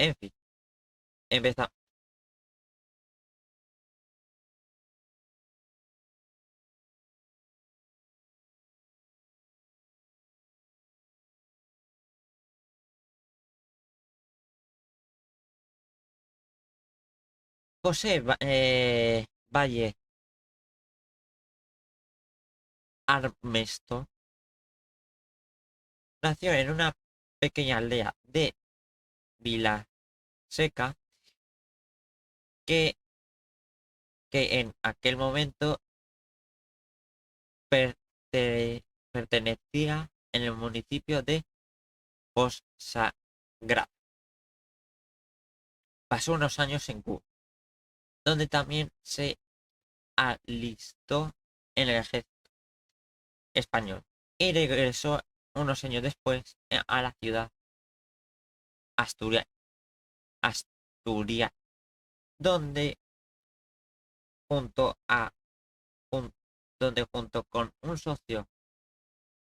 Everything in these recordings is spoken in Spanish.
En fin, empezamos. José Valle Armesto nació en una pequeña aldea de Vilaseca que, que en aquel momento perte- pertenecía en el municipio de Fosagrada. Pasó unos años en Cuba, donde también se alistó en el ejército español y regresó unos años después a la ciudad Asturia, Asturia, donde junto a un- donde junto con un socio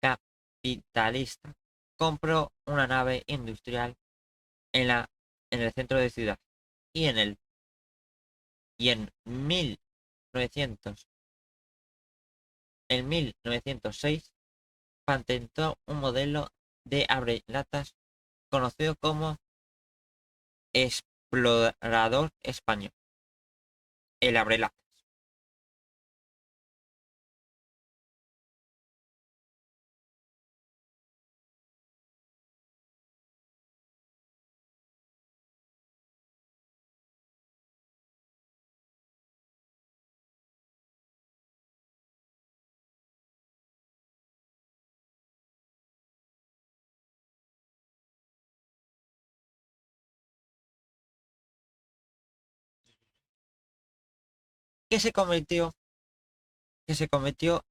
capitalista compró una nave industrial en en el centro de ciudad y y en 1900 en 1906 patentó un modelo de abrelatas conocido como explorador español, el abrelatas. que se convirtió, que se convirtió,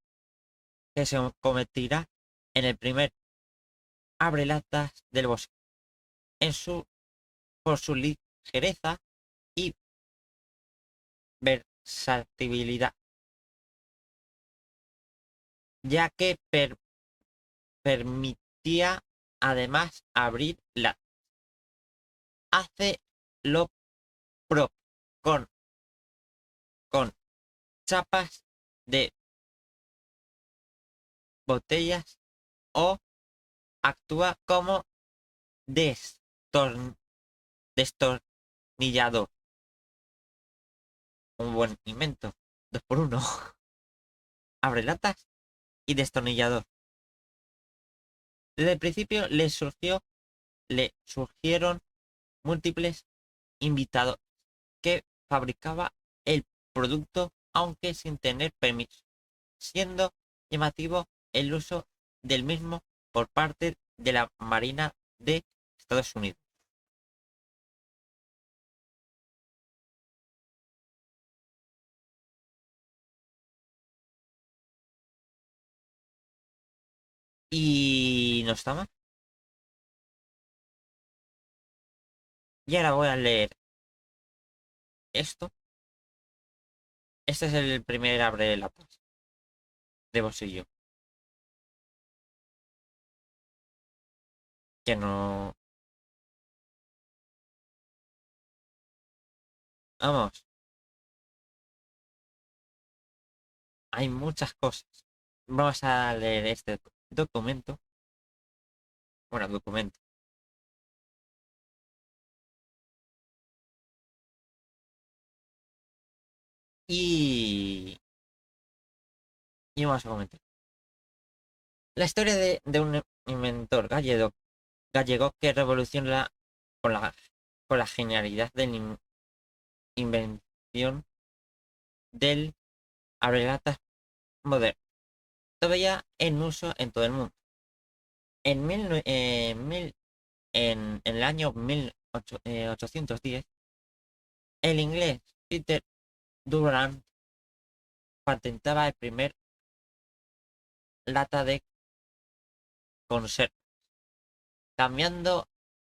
que se convertirá en el primer abrelatas del bosque, en su, por su ligereza y versatilidad, ya que permitía además abrir hace lo propio con, con chapas de botellas o actúa como destorn- destornillador. Un buen invento. Dos por uno. Abre latas y destornillador. Desde el principio le surgieron múltiples invitados que fabricaba el producto aunque sin tener permiso, siendo llamativo el uso del mismo por parte de la Marina de Estados Unidos. Y no está mal. Y ahora voy a leer esto. Este es el primer abre latas de bolsillo. Que no. Vamos, hay muchas cosas. Vamos a leer este documento. Bueno, documento. Y. Y vamos a comentar. La historia de un inventor gallego que revoluciona con con la genialidad de la invención del abrelatas moderno, todavía en uso en todo el mundo. En, mil, nue- mil- en el año 1810, el inglés Peter Durant patentaba el primer lata de conserva, cambiando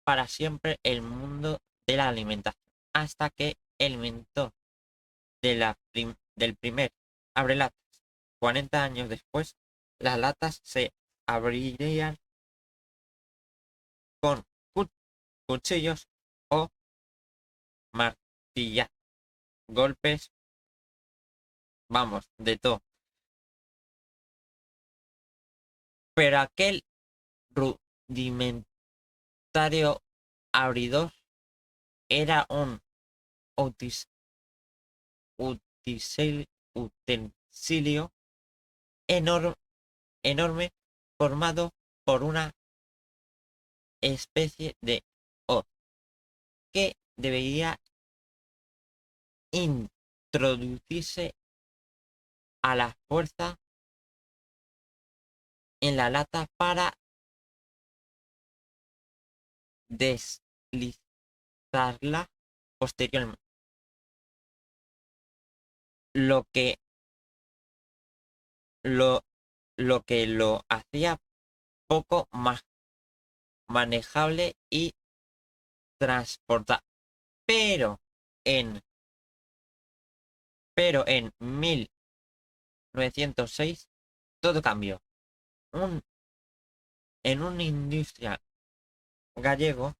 para siempre el mundo de la alimentación, hasta que el inventor del primer abrelatas, 40 años después, las latas se abrirían con cuchillos o martillar, golpes, vamos, de todo. Pero aquel rudimentario abridor era un utensilio enorme formado por una especie de hoz que debería introducirse a la fuerza en la lata para deslizarla posteriormente, lo que lo, lo que lo hacía poco más manejable y transportable. Pero en, pero en 1906 todo cambió. En un industrial gallego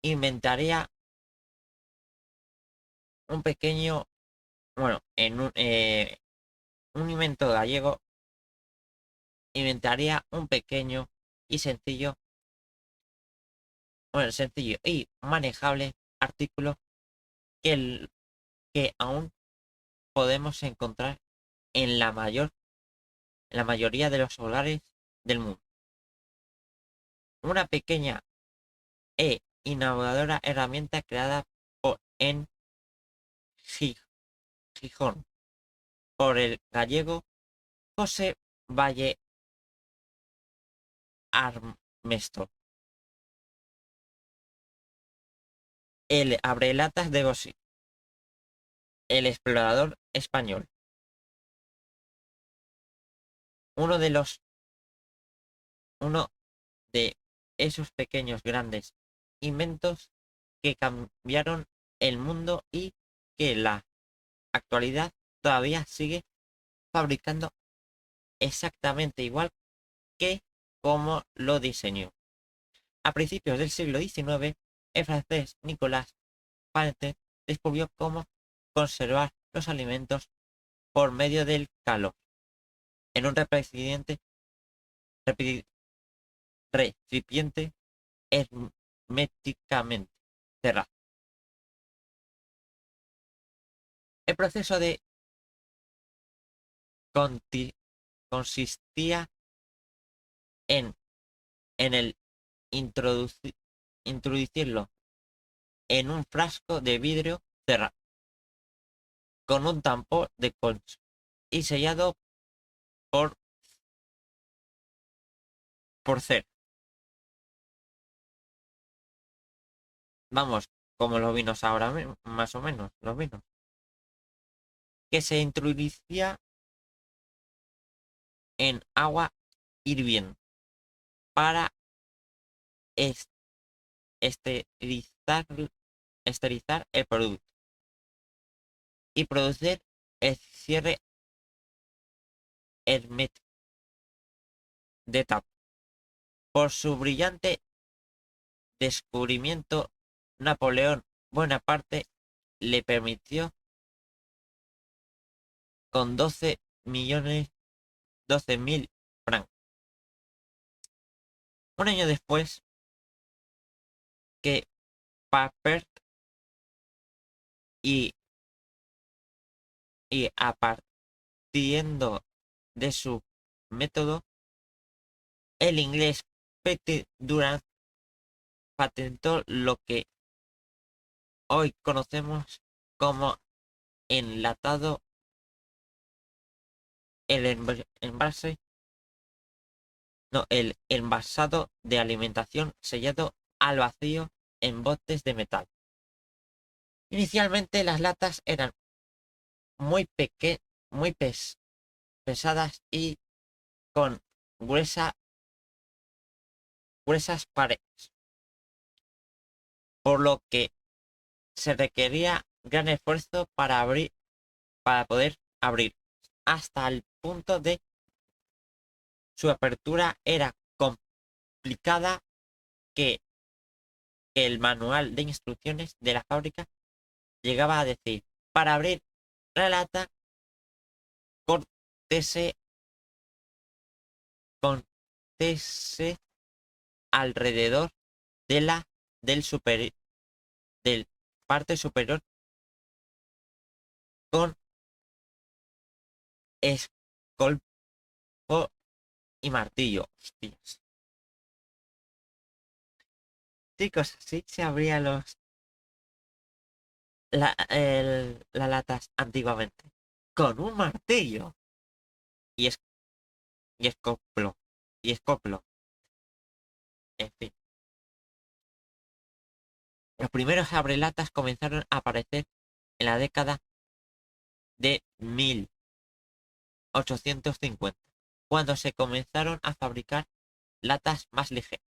inventaría un pequeño, bueno, un invento gallego inventaría un pequeño y sencillo, bueno, sencillo y manejable artículo que aún podemos encontrar en en la mayoría de los hogares del mundo. Una pequeña e innovadora herramienta creada en Gijón por el gallego José Valle Armesto, el abrelatas de Gossi, el explorador español. Uno de los, uno de esos pequeños grandes inventos que cambiaron el mundo y que en la actualidad todavía sigue fabricando exactamente igual que como lo diseñó. A principios del siglo XIX, el francés Nicolas Flamel descubrió cómo conservar los alimentos por medio del calor en un recipiente herméticamente cerrado. El proceso de consistía en, el introducirlo en un frasco de vidrio cerrado con un tampón de concho y sellado por cera. Vamos, como los vinos ahora, más o menos, los vinos. Que se introducía en agua hirviendo para esterilizar, esterilizar el producto y producir el cierre hermético de tapa. Por su brillante descubrimiento, Napoleón Bonaparte le permitió con 12.000 francos. Un año después que Papert y, a partiendo de su método, el inglés Petit Durand patentó lo que hoy conocemos como enlatado, el el envasado de alimentación sellado al vacío en botes de metal. Inicialmente las latas eran muy pesadas y con gruesas paredes, por lo que se requería gran esfuerzo para poder abrir, hasta el punto de su apertura era complicada, que que el manual de instrucciones de la fábrica llegaba a decir: para abrir la lata, córtese, córtese alrededor de la del del parte superior con escolpo y martillo. Hostias. Chicos, así se abrían las latas antiguamente. Con un martillo. Y es y escoplo. Y escoplo. En fin. Los primeros abrelatas comenzaron a aparecer en la década de 1850, cuando se comenzaron a fabricar latas más ligeras,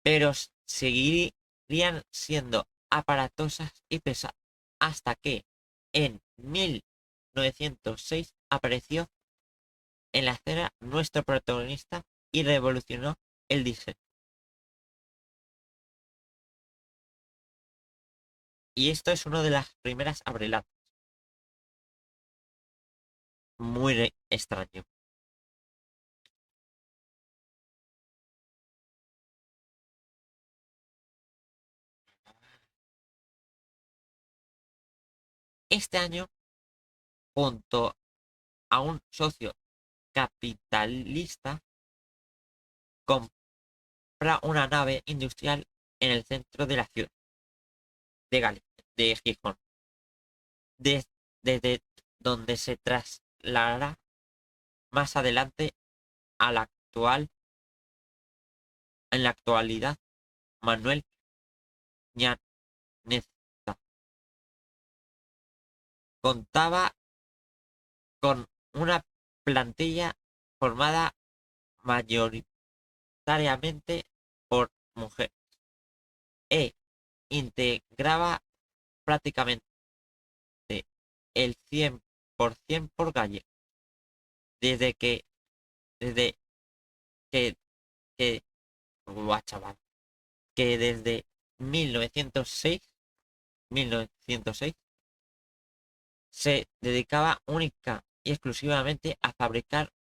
pero seguirían siendo aparatosas y pesadas, hasta que en 1906 apareció en la escena nuestro protagonista y revolucionó el diseño. Y esto es una de las primeras abrelatas. Muy extraño. Este año, junto a un socio capitalista, compra una nave industrial en el centro de la ciudad de Gijón, desde donde se trasladará más adelante a en la actualidad, Manuel Ñaneza. Contaba con una plantilla formada mayoritariamente por mujeres e integraba prácticamente el 100% por gallegos. Desde que, desde que, que, Buah, chaval, que desde 1906 se dedicaba única y exclusivamente a fabricar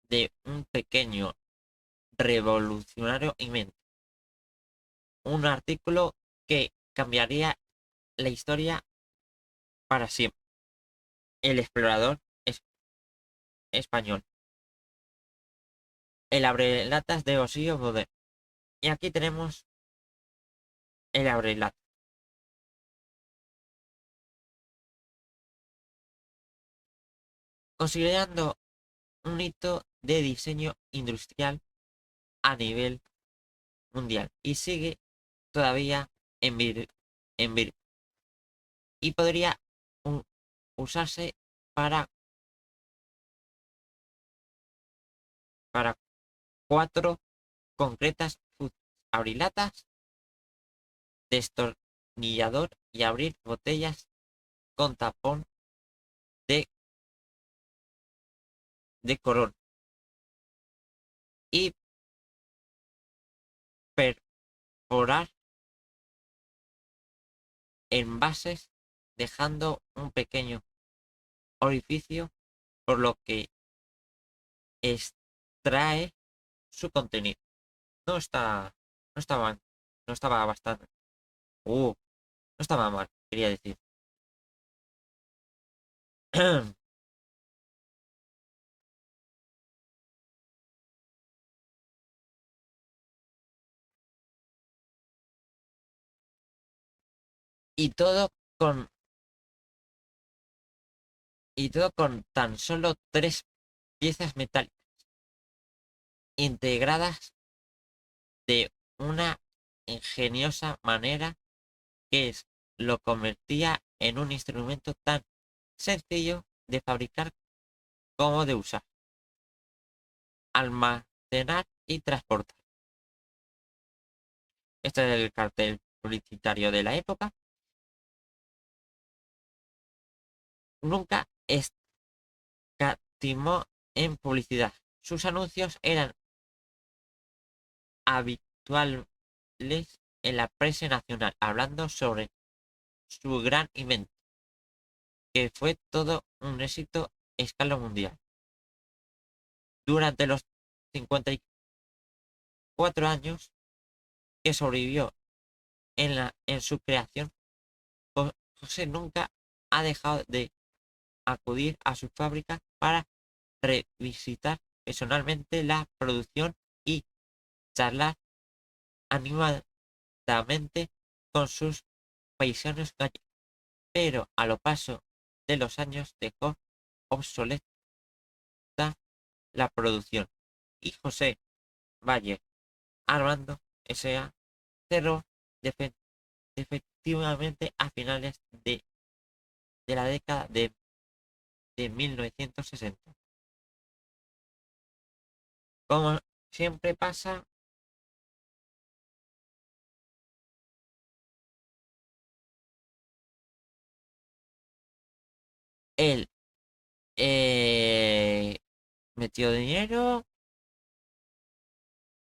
de un pequeño revolucionario invento, un artículo que cambiaría la historia para siempre: el explorador español, el abrelatas de bolsillo moderno. Y aquí tenemos el abrelatas. Considerando un hito de diseño industrial a nivel mundial y sigue todavía en vir y podría usarse para, para cuatro concretas funciones: abrir latas, destornillador y abrir botellas con tapón de, de corona, y perforar envases dejando un pequeño orificio por lo que extrae su contenido. No está, no estaba, no estaba bastante, no estaba mal, quería decir. Y todo con, y todo con tan solo tres piezas metálicas integradas de una ingeniosa manera que lo convertía en un instrumento tan sencillo de fabricar como de usar, almacenar y transportar. Este es el cartel publicitario de la época. Nunca escatimó en publicidad. Sus anuncios eran habituales en la prensa nacional hablando sobre su gran invento, que fue todo un éxito a escala mundial. Durante los 54 años que sobrevivió en su creación, José nunca ha dejado de acudir a su fábrica para revisitar personalmente la producción y charlar animadamente con sus paisanos gallegos. Pero a lo paso de los años dejó obsoleta la producción y José Valle Armando S.A. cerró efectivamente a finales de la década de 1960. Como siempre pasa, él eh, metió dinero,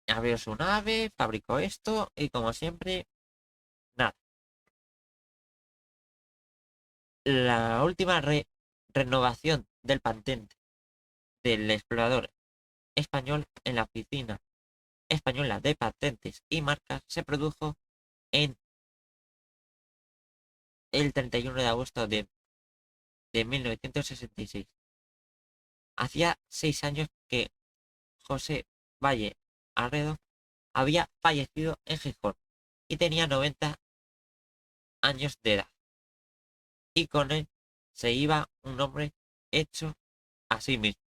abrió su nave, fabricó esto y como siempre, nada. La última renovación del patente del explorador español en la Oficina Española de Patentes y Marcas se produjo en el 31 de agosto de 1966. Hacía 6 años que José Valle Arredo había fallecido en Gijón y tenía 90 años de edad. Y con él se iba un hombre hecho a sí mismo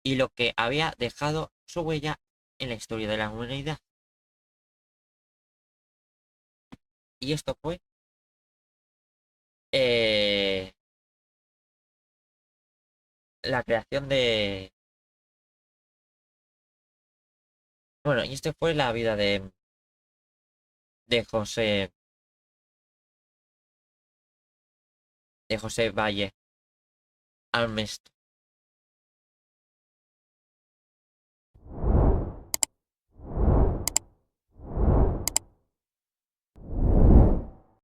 y lo que había dejado su huella en la historia de la humanidad. Y esto fue eh, la creación de... Bueno, y esto fue la vida de José, de José Valle Armesto.